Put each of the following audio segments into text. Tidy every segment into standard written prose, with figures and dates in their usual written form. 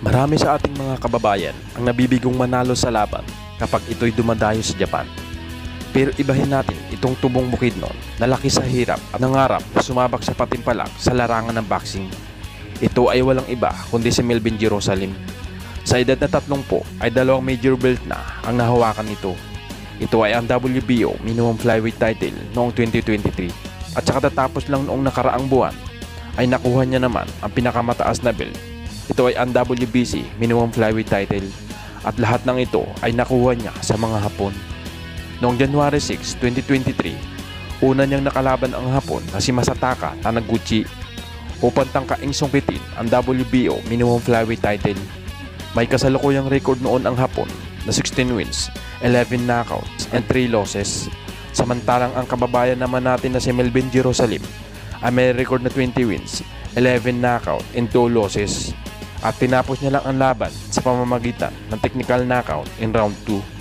Marami sa ating mga kababayan ang nabibigong manalo sa laban kapag ito'y dumadayo sa Japan. Pero ibahin natin itong tubong Bukidnon na laki sa hirap at nangarap na sumabak sa patimpalak sa larangan ng boxing. Ito ay walang iba kundi si Melvin Jerusalem. Sa edad na 30 ay 2 major belt na ang nahawakan nito. Ito ay ang WBO minimum flyweight title noong 2023 at sa katatapos lang noong nakaraang buwan ay nakuha niya naman ang pinakamataas na belt. Ito ay ang WBC minimum flyweight title at lahat ng ito ay nakuha niya sa mga Hapon. Noong January 6, 2023, una niyang nakalaban ang Hapon na si Masataka Taniguchi upang tangkaing sungkitin ang WBO minimum flyweight title. May kasalukuyang record noon ang Hapon na 16 wins, 11 knockouts, and 3 losses. Samantalang ang kababayan naman natin na si Melvin Jerusalem ay may record na 20 wins, 11 knockout, and 2 losses. At tinapos niya lang ang laban sa pamamagitan ng technical knockout in round 2.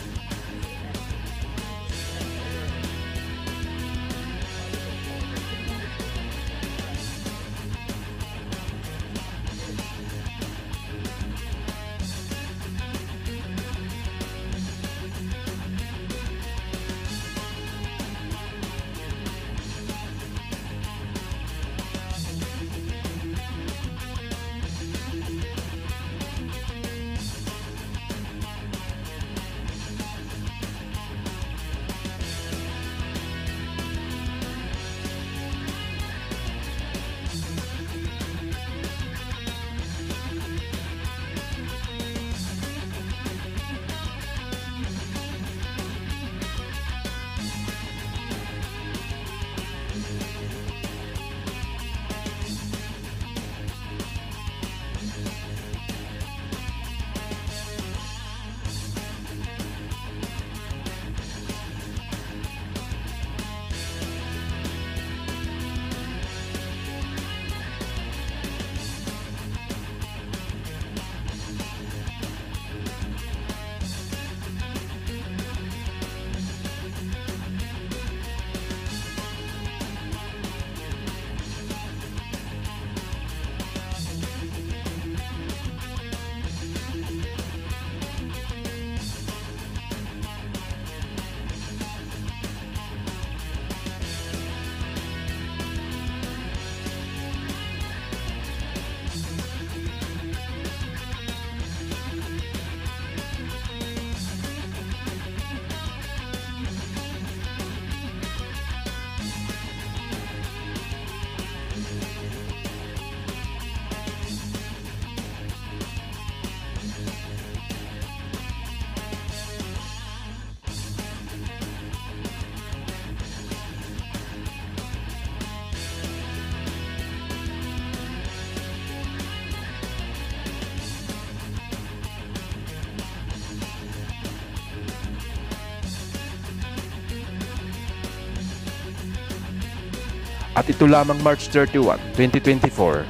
At ito lamang March 31, 2024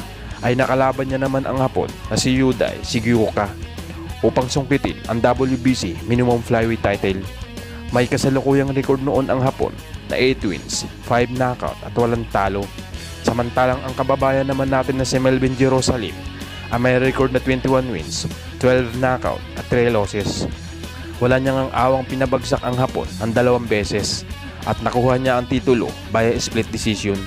ay nakalaban niya naman ang Hapon na si Yudai Shigioka upang sungkitin ang WBC minimum flyweight title. May kasalukuyang record noon ang Hapon na 8 wins, 5 knockout at walang talo. Samantalang ang kababayan naman natin na si Melvin Jerusalem ay may record na 21 wins, 12 knockout at 3 losses. Wala niyang ang awang pinabagsak ang Hapon ng 2 beses at nakuha niya ang titulo via split decision.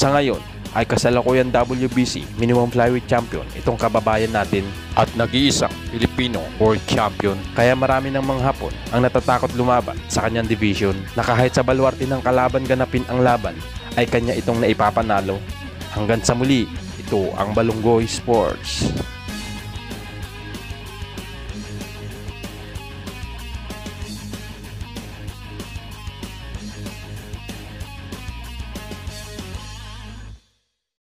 Sa ngayon ay kasalukuyan WBC Minimum Flyweight Champion itong kababayan natin at nag-iisang Filipino World Champion. Kaya marami ng mga Hapon ang natatakot lumaban sa kanyang division na kahit sa baluarte ng kalaban ganapin ang laban ay kanya itong naipapanalo. Hanggang sa muli, ito ang Balunggoy Sports.